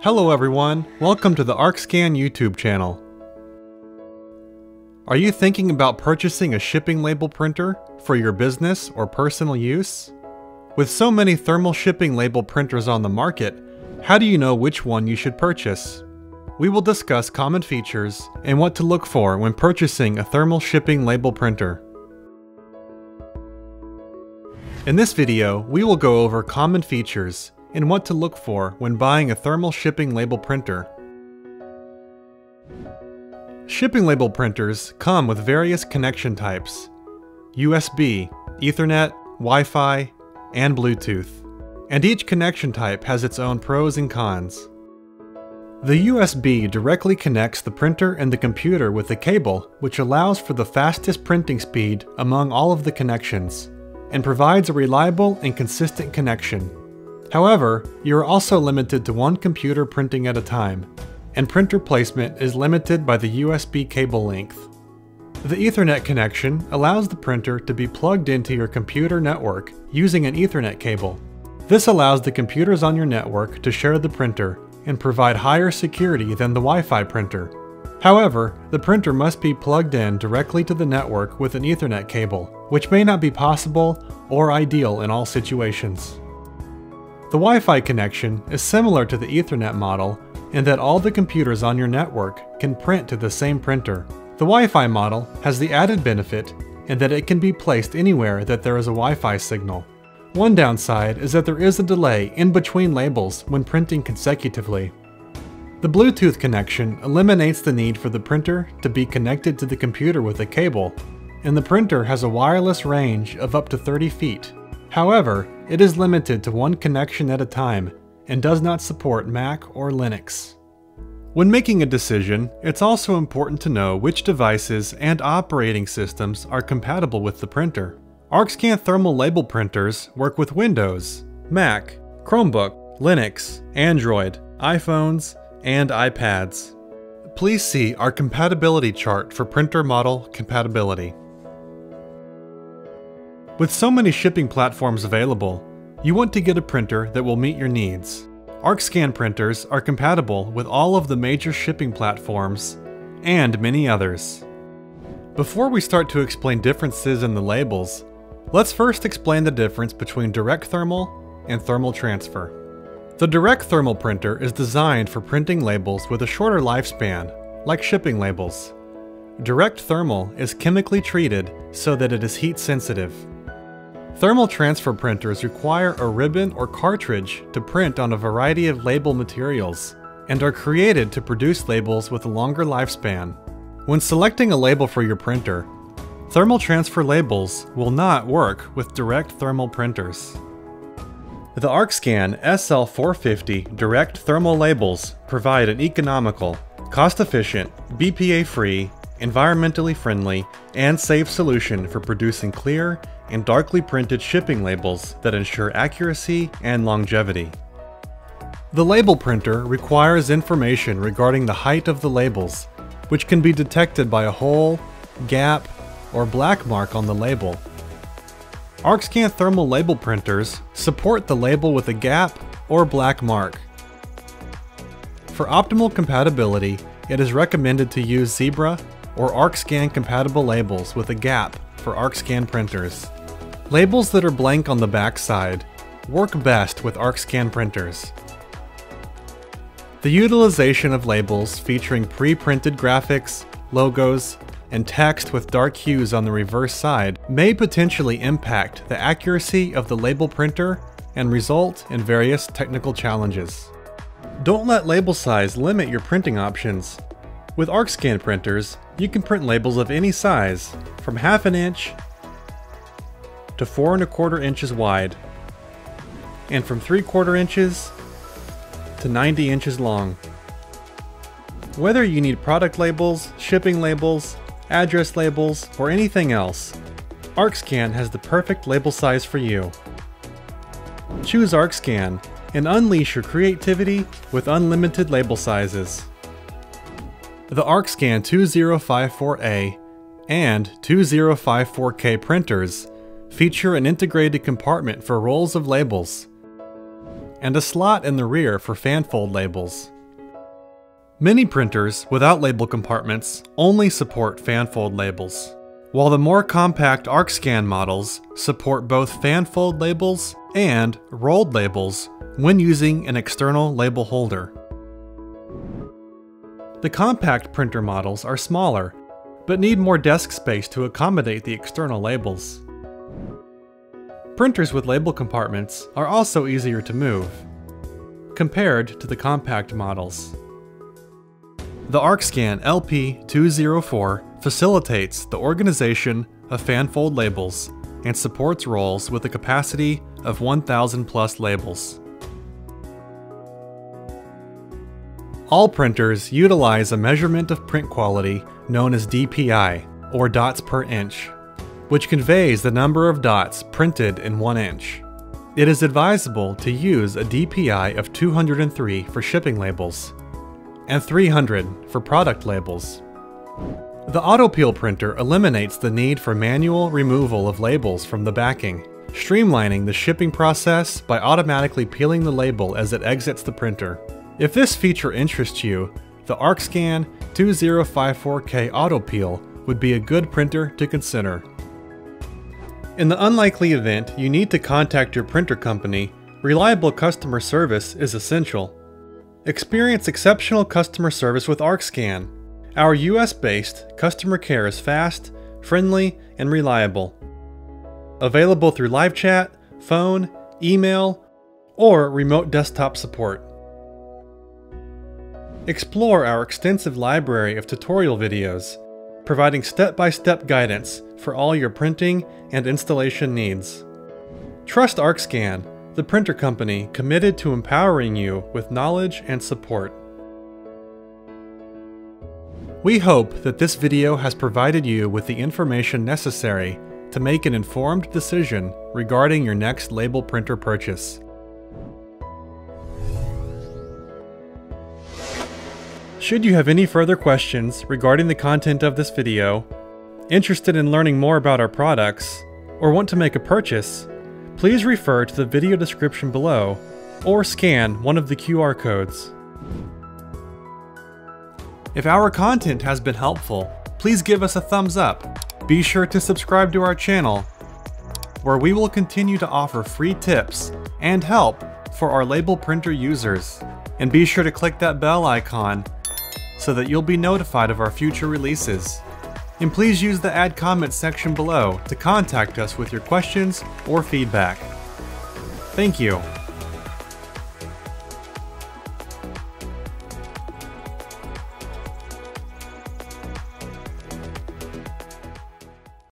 Hello everyone, welcome to the Arkscan YouTube channel. Are you thinking about purchasing a shipping label printer for your business or personal use? With so many thermal shipping label printers on the market, how do you know which one you should purchase? We will discuss common features and what to look for when purchasing a thermal shipping label printer. In this video, we will go over common features and what to look for when buying a thermal shipping label printer. Shipping label printers come with various connection types: USB, Ethernet, Wi-Fi, and Bluetooth. And each connection type has its own pros and cons. The USB directly connects the printer and the computer with a cable, which allows for the fastest printing speed among all of the connections, and provides a reliable and consistent connection. However, you are also limited to one computer printing at a time, and printer placement is limited by the USB cable length. The Ethernet connection allows the printer to be plugged into your computer network using an Ethernet cable. This allows the computers on your network to share the printer and provide higher security than the Wi-Fi printer. However, the printer must be plugged in directly to the network with an Ethernet cable, which may not be possible or ideal in all situations. The Wi-Fi connection is similar to the Ethernet model in that all the computers on your network can print to the same printer. The Wi-Fi model has the added benefit in that it can be placed anywhere that there is a Wi-Fi signal. One downside is that there is a delay in between labels when printing consecutively. The Bluetooth connection eliminates the need for the printer to be connected to the computer with a cable, and the printer has a wireless range of up to 30 feet. However, it is limited to one connection at a time and does not support Mac or Linux. When making a decision, it's also important to know which devices and operating systems are compatible with the printer. Arkscan thermal label printers work with Windows, Mac, Chromebook, Linux, Android, iPhones, and iPads. Please see our compatibility chart for printer model compatibility. With so many shipping platforms available, you want to get a printer that will meet your needs. Arkscan printers are compatible with all of the major shipping platforms and many others. Before we start to explain differences in the labels, let's first explain the difference between direct thermal and thermal transfer. The direct thermal printer is designed for printing labels with a shorter lifespan, like shipping labels. Direct thermal is chemically treated so that it is heat sensitive. Thermal transfer printers require a ribbon or cartridge to print on a variety of label materials, and are created to produce labels with a longer lifespan. When selecting a label for your printer, thermal transfer labels will not work with direct thermal printers. The Arkscan SL450 direct thermal labels provide an economical, cost-efficient, BPA-free, environmentally friendly, and safe solution for producing clear and darkly printed shipping labels that ensure accuracy and longevity. The label printer requires information regarding the height of the labels, which can be detected by a hole, gap, or black mark on the label. Arkscan thermal label printers support the label with a gap or black mark. For optimal compatibility, it is recommended to use Zebra or Arkscan compatible labels with a gap for Arkscan printers. Labels that are blank on the back side work best with Arkscan printers. The utilization of labels featuring pre-printed graphics, logos, and text with dark hues on the reverse side may potentially impact the accuracy of the label printer and result in various technical challenges. Don't let label size limit your printing options. With Arkscan printers, you can print labels of any size, from 1/2 inch to 4 1/4 inches wide, and from 3/4 inches to 90 inches long. Whether you need product labels, shipping labels, address labels, or anything else, Arkscan has the perfect label size for you. Choose Arkscan and unleash your creativity with unlimited label sizes. The Arkscan 2054A and 2054K printers feature an integrated compartment for rolls of labels, and a slot in the rear for fanfold labels. Many printers without label compartments only support fanfold labels, while the more compact Arkscan models support both fanfold labels and rolled labels when using an external label holder. The compact printer models are smaller, but need more desk space to accommodate the external labels. Printers with label compartments are also easier to move, compared to the compact models. The Arkscan LP204 facilitates the organization of fanfold labels and supports rolls with a capacity of 1,000 plus labels. All printers utilize a measurement of print quality known as DPI, or dots per inch, which conveys the number of dots printed in 1 inch. It is advisable to use a DPI of 203 for shipping labels, and 300 for product labels. The AutoPeel printer eliminates the need for manual removal of labels from the backing, streamlining the shipping process by automatically peeling the label as it exits the printer. If this feature interests you, the Arkscan 2054K AutoPeel would be a good printer to consider. In the unlikely event you need to contact your printer company, reliable customer service is essential. Experience exceptional customer service with Arkscan. Our US-based customer care is fast, friendly, and reliable. Available through live chat, phone, email, or remote desktop support. Explore our extensive library of tutorial videos, providing step-by-step guidance for all your printing and installation needs. Trust Arkscan, the printer company committed to empowering you with knowledge and support. We hope that this video has provided you with the information necessary to make an informed decision regarding your next label printer purchase. Should you have any further questions regarding the content of this video, interested in learning more about our products, or want to make a purchase, please refer to the video description below or scan one of the QR codes. If our content has been helpful, please give us a thumbs up. Be sure to subscribe to our channel, where we will continue to offer free tips and help for our label printer users. And be sure to click that bell icon so that you'll be notified of our future releases. And please use the add comments section below to contact us with your questions or feedback. Thank you.